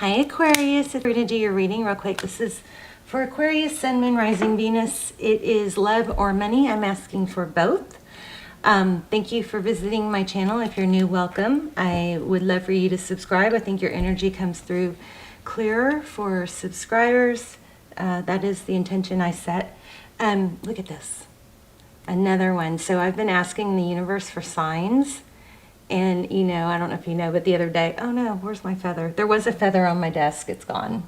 Hi Aquarius, we're going to do your reading real quick. This is for Aquarius, Sun, Moon, Rising, Venus. It is love or money. I'm asking for both. Thank you for visiting my channel. If you're new, welcome. I would love for you to subscribe. I think your energy comes through clearer for subscribers. That is the intention I set. Look at this. Another one. So I've been asking the universe for signs. And, you know, I don't know if you know, but the other day, oh no, where's my feather? There was a feather on my desk. It's gone.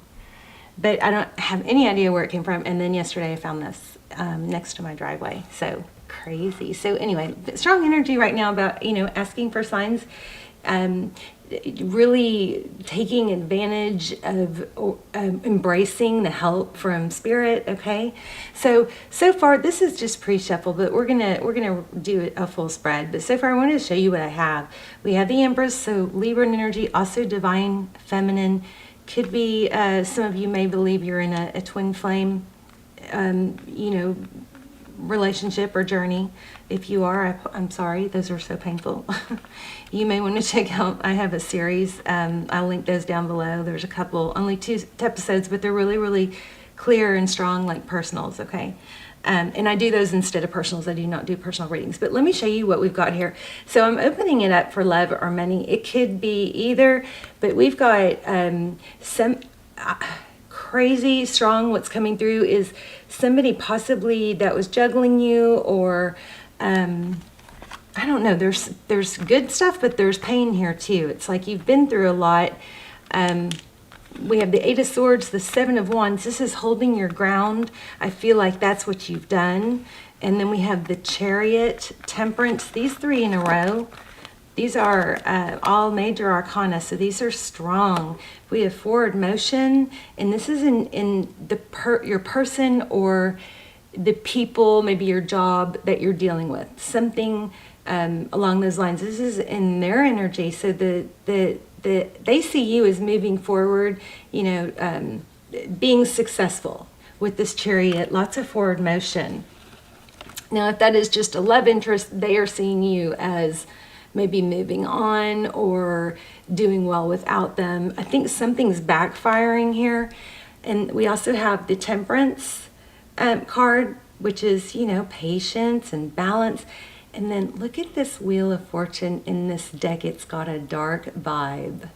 But I don't have any idea where it came from. And then yesterday I found this next to my driveway. So crazy. So anyway, strong energy right now about, you know, asking for signs. Really taking advantage of embracing the help from spirit. Okay, so far this is just pre-shuffle, but we're gonna do a full spread. But so far I wanted to show you what I have. We have the Empress, so Libra energy, also divine feminine. Could be some of you may believe you're in a twin flame you know, relationship or journey. If you are, I'm sorry, those are so painful. You may want to check out, I have a series, I'll link those down below. There's a couple, only 2 episodes, but they're really clear and strong, like personals, okay? And I do those instead of personals. I do not do personal readings. But let me show you what we've got here. So I'm opening it up for love or money. It could be either, but we've got some crazy strong. What's coming through is somebody possibly that was juggling you, or I don't know, there's good stuff, but there's pain here too. It's like you've been through a lot. We have the 8 of Swords, the 7 of Wands. This is holding your ground. I feel like that's what you've done. And then we have the Chariot, Temperance, these 3 in a row. These are all major arcana, so these are strong. We have forward motion, and this is in your person or the people, maybe your job that you're dealing with, something along those lines. This is in their energy, so they see you as moving forward, you know, being successful with this Chariot, lots of forward motion. Now, if that is just a love interest, they are seeing you as maybe moving on or doing well without them. I think something's backfiring here. And we also have the Temperance card, which is, you know, patience and balance. And then look at this Wheel of Fortune in this deck. It's got a dark vibe.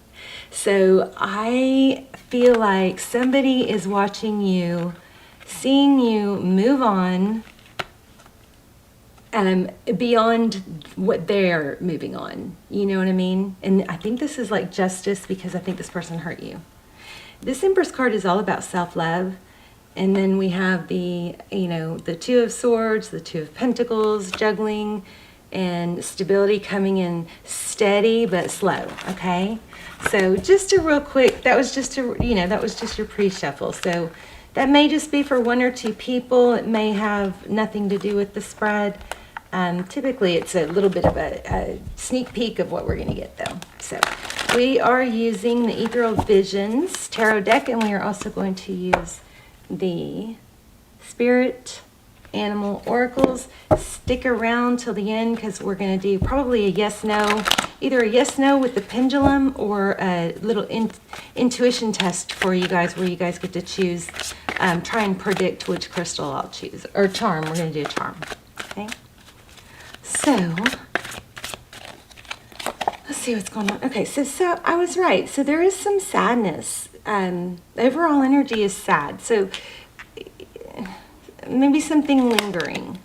So I feel like somebody is watching you, seeing you move on beyond what they're moving on. You know what I mean? And I think this is like justice, because I think this person hurt you. This Empress card is all about self-love. And then we have the, you know, the 2 of Swords, the 2 of Pentacles, juggling and stability, coming in steady but slow, okay? So just a real quick, that was just a, you know, that was just your pre-shuffle. So that may just be for 1 or 2 people. It may have nothing to do with the spread. Typically it's a little bit of a sneak peek of what we're going to get though. So we are using the Ethereal Visions Tarot deck, and we are also going to use the Spirit Animal Oracles. Stick around till the end, because we're going to do probably a yes-no, either a yes-no with the pendulum, or a little intuition test for you guys, where you guys get to choose, try and predict which crystal I'll choose, or charm. We're going to do a charm, okay? So let's see what's going on. Okay, so I was right. So there is some sadness. Overall energy is sad. So maybe something lingering.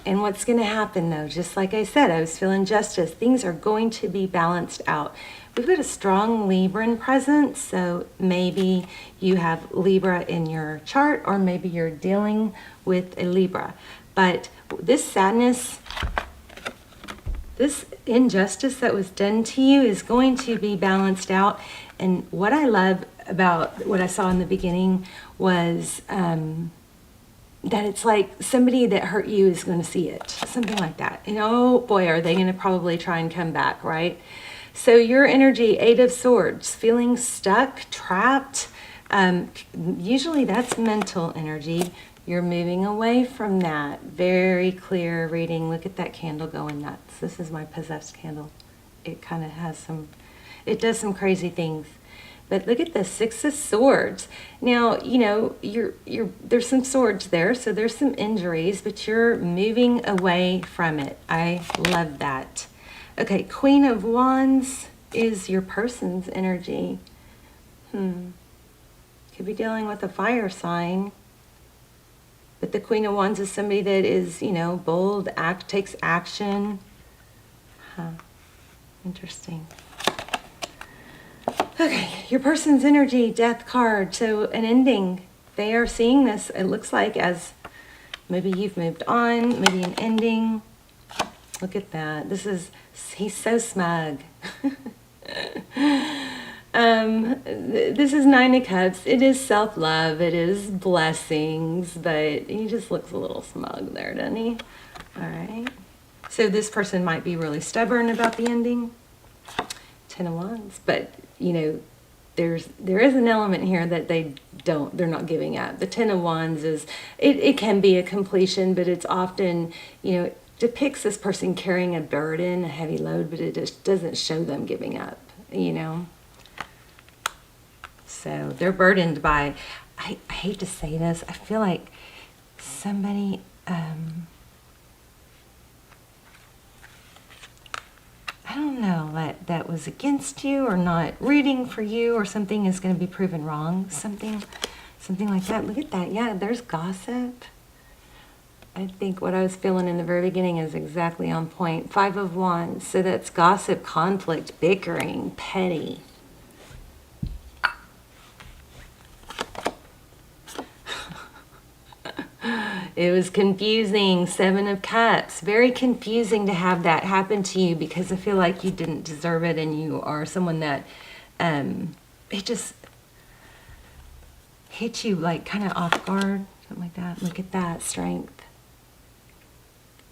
And what's going to happen though, just like I said, I was feeling justice. Things are going to be balanced out. We've got a strong Libran presence. So maybe you have Libra in your chart, or maybe you're dealing with a Libra. But this sadness, this injustice that was done to you is going to be balanced out. And what I love about what I saw in the beginning was that it's like somebody that hurt you is going to see it, something like that. And oh boy, are they going to probably try and come back, right? So your energy, 8 of Swords, feeling stuck, trapped. Usually that's mental energy. You're moving away from that. Very clear reading. Look at that candle going nuts. This is my possessed candle. It kind of has some, it does some crazy things. But look at the Six of Swords. Now, you know, there's some swords there, so there's some injuries, but you're moving away from it. I love that. Okay, Queen of Wands is your person's energy. Could be dealing with a fire sign. But the Queen of Wands is somebody that is, you know, bold, takes action. Interesting. Okay, your person's energy, Death card. So an ending. They are seeing this, it looks like, as maybe you've moved on, maybe an ending. Look at that. He's so smug. This is Nine of Cups. It is self-love. It is blessings, but he just looks a little smug there, doesn't he? All right. So this person might be really stubborn about the ending. Ten of Wands. But, you know, there is an element here that they're not giving up. The Ten of Wands is, it can be a completion, but it's often, you know, it depicts this person carrying a burden, a heavy load, but it just doesn't show them giving up, you know. So they're burdened by, I hate to say this, I feel like somebody, I don't know, that was against you or not rooting for you, or something is going to be proven wrong. Something like that. Look at that. Yeah, there's gossip. I think what I was feeling in the very beginning is exactly on point. Five of Wands. So that's gossip, conflict, bickering, petty. It was confusing. Seven of Cups. Very confusing to have that happen to you, because I feel like you didn't deserve it, and you are someone that it just hit you like kind of off guard, something like that. Look at that. Strength.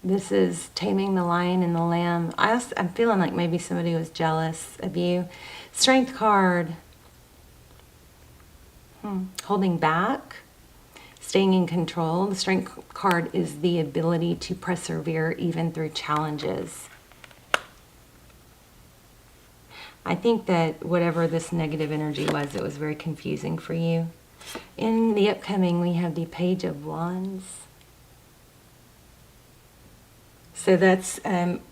This is taming the lion and the lamb. I'm feeling like maybe somebody was jealous of you. Strength card. Holding back. Staying in control. The Strength card is the ability to persevere even through challenges. I think that whatever this negative energy was, it was very confusing for you. In the upcoming, we have the Page of Wands. So that's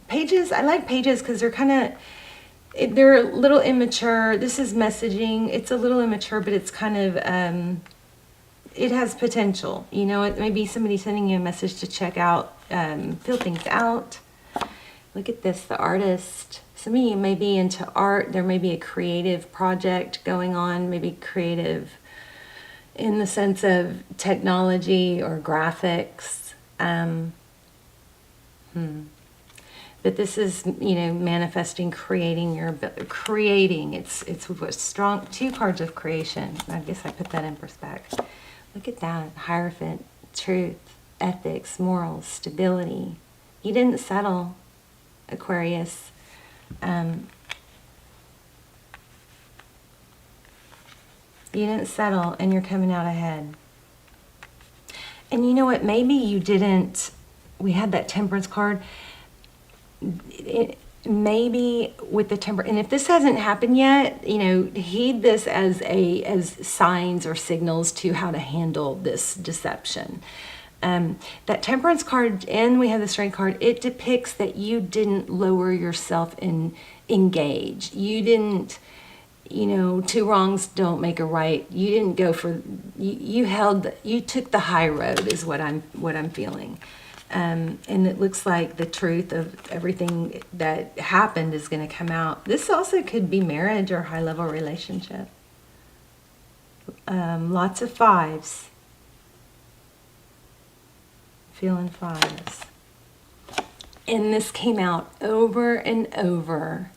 pages. I like pages because they're they're a little immature. This is messaging. It's a little immature, but it's kind of... it has potential. You know, it may be somebody sending you a message to check out, fill things out. Look at this, the artist. Some of you may be into art. There may be a creative project going on, maybe creative in the sense of technology or graphics. But this is, you know, manifesting, creating It's a strong, two cards of creation. I guess I put that in perspective. Look at that. Hierophant, truth, ethics, morals, stability. You didn't settle, Aquarius. You didn't settle, and you're coming out ahead. And you know what? Maybe you didn't. We had that Temperance card. Maybe with the temper, and if this hasn't happened yet, you know, heed this as signs or signals to how to handle this deception. That Temperance card, and we have the Strength card, it depicts that you didn't lower yourself and engage. You didn't, you know, two wrongs don't make a right. You didn't go for, you took the high road is what I'm feeling. And it looks like the truth of everything that happened is going to come out. This also could be marriage or high-level relationship. Lots of fives. Feeling fives. And this came out over and over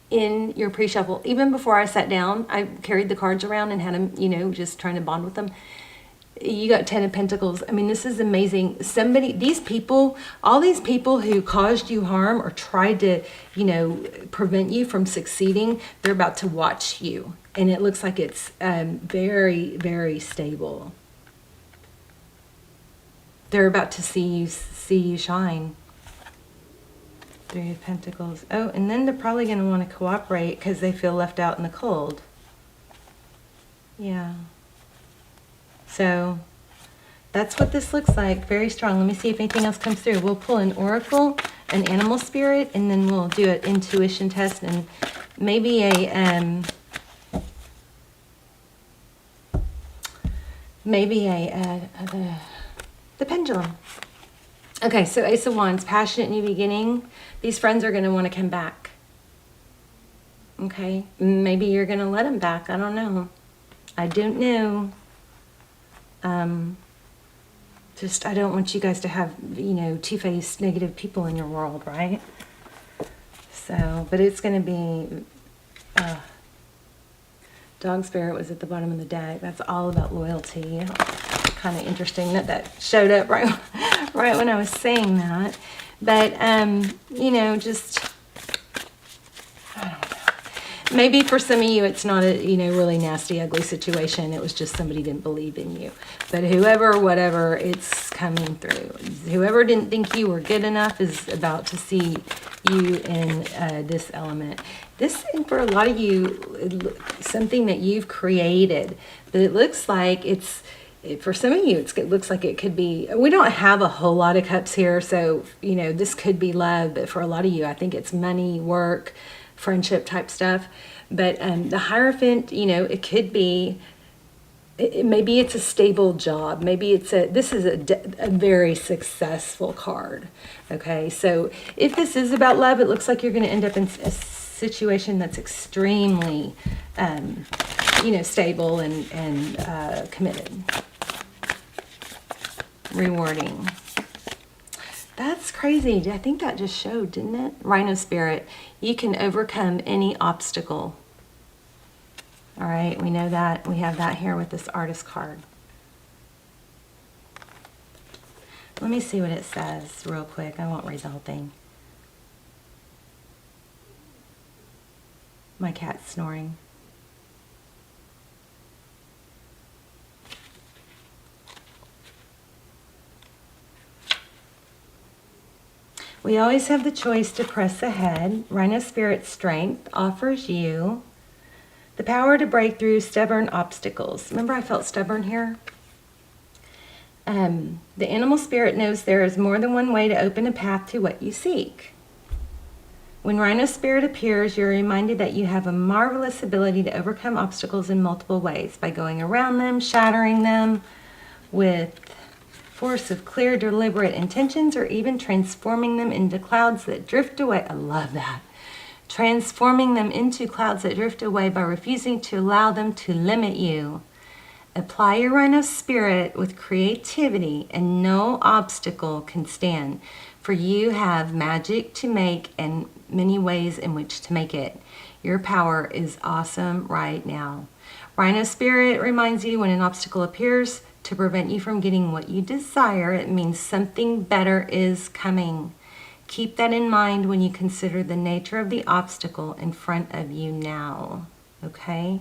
in your pre-shuffle. Even before I sat down, I carried the cards around and had them, you know, just trying to bond with them. You got Ten of Pentacles. I mean, this is amazing. All these people who caused you harm or tried to, you know, prevent you from succeeding, they're about to watch you. And it looks like it's very, very stable. They're about to see you shine. Three of Pentacles. Oh, and then they're probably going to want to cooperate because they feel left out in the cold. Yeah. So that's what this looks like. Very strong. Let me see if anything else comes through. We'll pull an oracle, an animal spirit, and then we'll do an intuition test and maybe the pendulum. Okay, so Ace of Wands, passionate new beginning. These friends are going to want to come back. Okay, maybe you're going to let them back. I don't know. I don't know. Just, I don't want you guys to have, you know, two-faced negative people in your world, right? So, but it's going to be, Dog Spirit was at the bottom of the deck. That's all about loyalty. Kind of interesting that that showed up right when I was saying that. But, you know, just, I don't know. Maybe for some of you, it's not a, you know, really nasty, ugly situation. It was just somebody didn't believe in you. But whoever, whatever, it's coming through. Whoever didn't think you were good enough is about to see you in this element. This, for a lot of you, something that you've created. But it looks like it's, for some of you, it looks like it could be, we don't have a whole lot of cups here. So, you know, this could be love. But for a lot of you, I think it's money, work, friendship type stuff. But the Hierophant, you know, it could be, maybe it's a stable job. Maybe it's this is a very successful card. Okay, so if this is about love, it looks like you're going to end up in a situation that's extremely, you know, stable and committed. Rewarding. That's crazy. I think that just showed, didn't it? Rhino Spirit. You can overcome any obstacle. All right, we know that. We have that here with this Artist card. Let me see what it says real quick. I won't read the whole thing. My cat's snoring. We always have the choice to press ahead. Rhino Spirit Strength offers you the power to break through stubborn obstacles. Remember I felt stubborn here? The Animal Spirit knows there is more than one way to open a path to what you seek. When Rhino Spirit appears, you're reminded that you have a marvelous ability to overcome obstacles in multiple ways by going around them, shattering them with force of clear, deliberate intentions, or even transforming them into clouds that drift away. I love that. Transforming them into clouds that drift away by refusing to allow them to limit you. Apply your Rhino Spirit with creativity, and no obstacle can stand, for you have magic to make and many ways in which to make it. Your power is awesome right now. Rhino Spirit reminds you when an obstacle appears to prevent you from getting what you desire, it means something better is coming. Keep that in mind when you consider the nature of the obstacle in front of you now. Okay?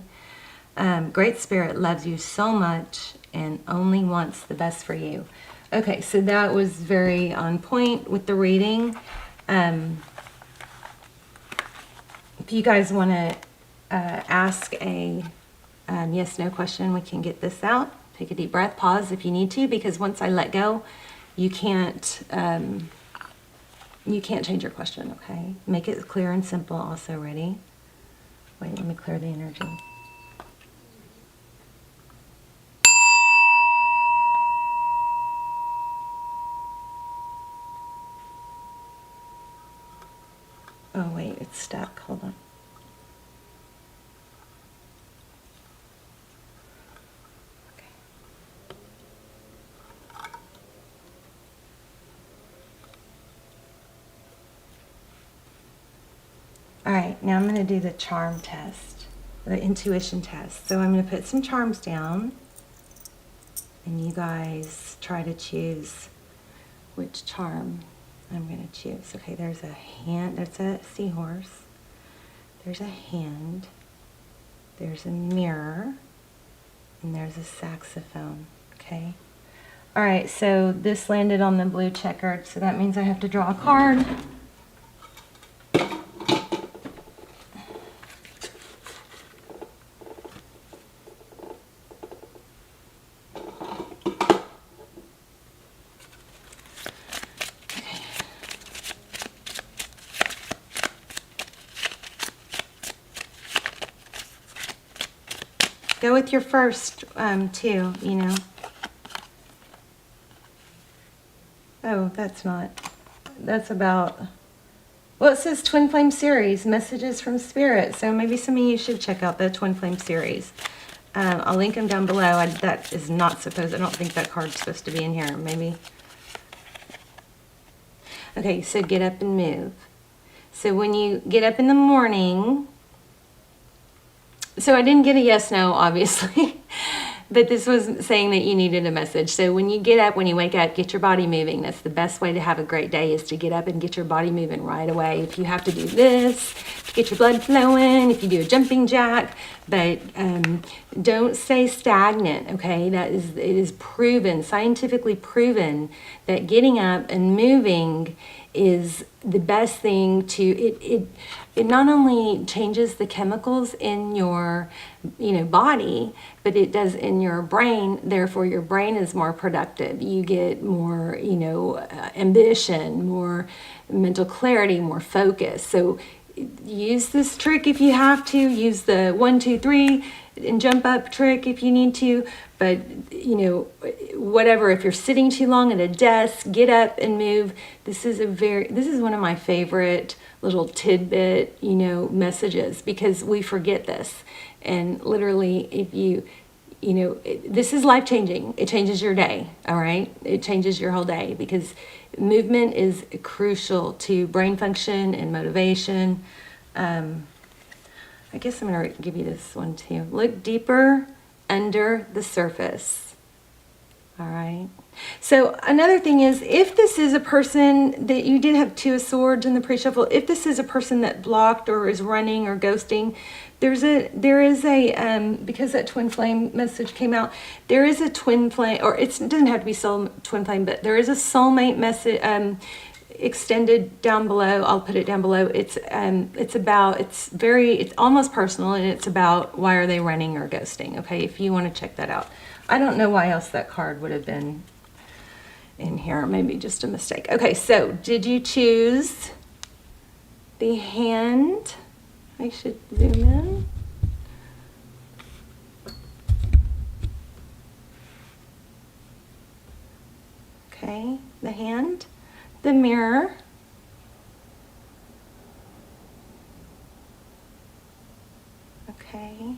Great Spirit loves you so much and only wants the best for you. Okay, so that was very on point with the reading. If you guys want to ask a yes/no question, we can get this out. Take a deep breath, pause if you need to, because once I let go, you can't change your question, okay? Make it clear and simple also. Ready? Wait, let me clear the energy. Oh, wait, it's stuck. Hold on. All right, now I'm going to do the charm test, the intuition test. So I'm going to put some charms down, and you guys try to choose which charm I'm going to choose. Okay, there's a hand, there's a seahorse, there's a hand, there's a mirror, and there's a saxophone, okay? All right, so this landed on the blue checkered, so that means I have to draw a card. Go with your first, too, you know. Oh, that's about, well, it says Twin Flame series, messages from Spirit. So maybe some of you should check out the Twin Flame series. I'll link them down below. That is not supposed, I don't think that card's supposed to be in here. Maybe. Okay, so get up and move. So when you get up in the morning, so I didn't get a yes, no, obviously, but this was saying that you needed a message. So when you get up, when you wake up, get your body moving. That's the best way to have a great day, is to get up and get your body moving right away. If you have to do this, to get your blood flowing, if you do a jumping jack, but don't stay stagnant, okay? It is proven, scientifically proven, that getting up and moving is the best thing to, it not only changes the chemicals in your, body, but it does in your brain. Therefore, your brain is more productive. You get more, ambition, more mental clarity, more focus. So use this trick if you have to. Use the 1, 2, 3 and jump up trick if you need to. But, whatever, if you're sitting too long at a desk, get up and move. This is one of my favorite little tidbit, messages, because we forget this. And literally, if this is life-changing. It changes your day, all right? It changes your whole day, because movement is crucial to brain function and motivation. I guess I'm going to give you this one too. Look deeper under the surface. All right. So another thing is, if this is a person that you did have 2 of Swords in the pre-shuffle, if this is a person that blocked or is running or ghosting, there is a because that twin flame message came out, there is a twin flame, or it doesn't have to be twin flame, but there is a soulmate message extended down below. I'll put it down below. It's almost personal, and it's about why are they running or ghosting. Okay, if you want to check that out. I don't know why else that card would have been in here. Maybe just a mistake. Okay, so did you choose the hand? I should zoom in. Okay, the hand, the mirror, okay,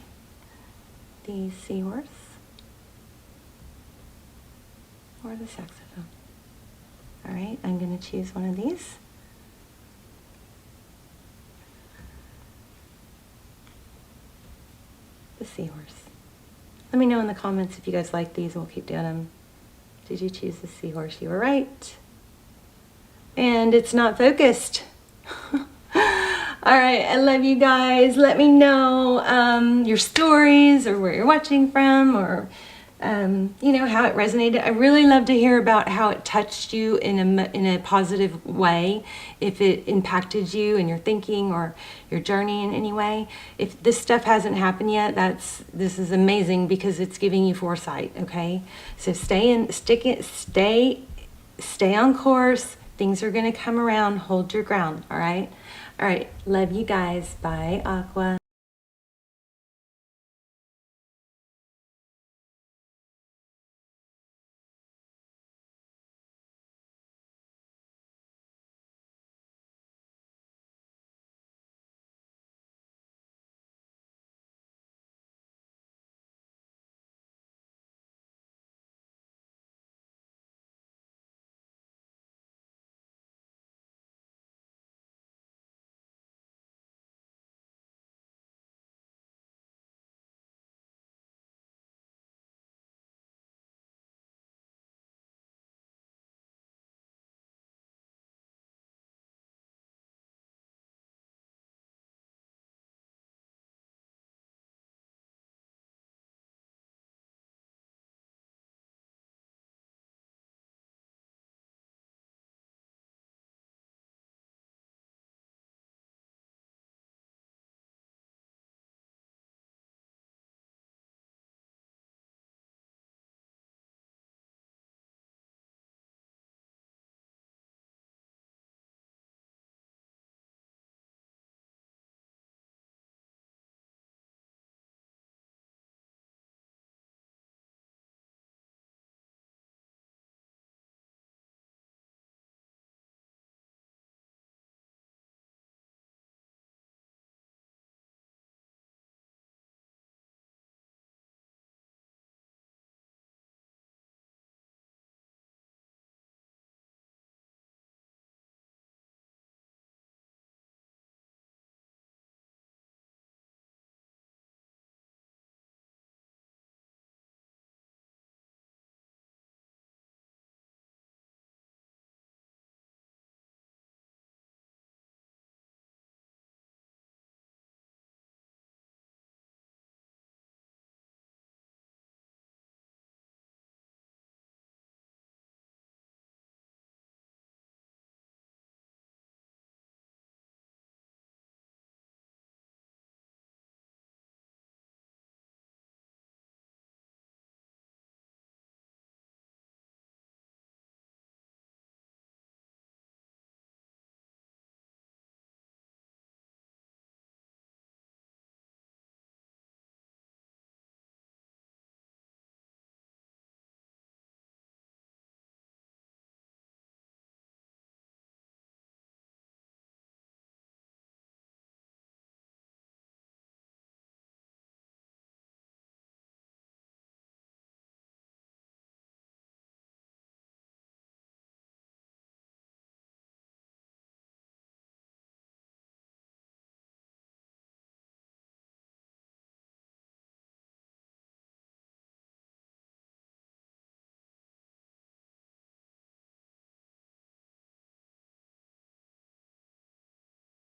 the seahorse, or the saxophone. All right, I'm going to choose one of these. The seahorse. Let me know in the comments if you guys like these, and we'll keep doing them. Did you choose the seahorse? You were right. And it's not focused. All right, I love you guys. Let me know your stories, or where you're watching from, or how it resonated. I really love to hear about how it touched you in a positive way, if it impacted you in your thinking or your journey in any way. If this stuff hasn't happened yet, this is amazing, because it's giving you foresight. Okay, so stay on course. Things are going to come around. Hold your ground. All right. Love you guys. Bye, Aqua.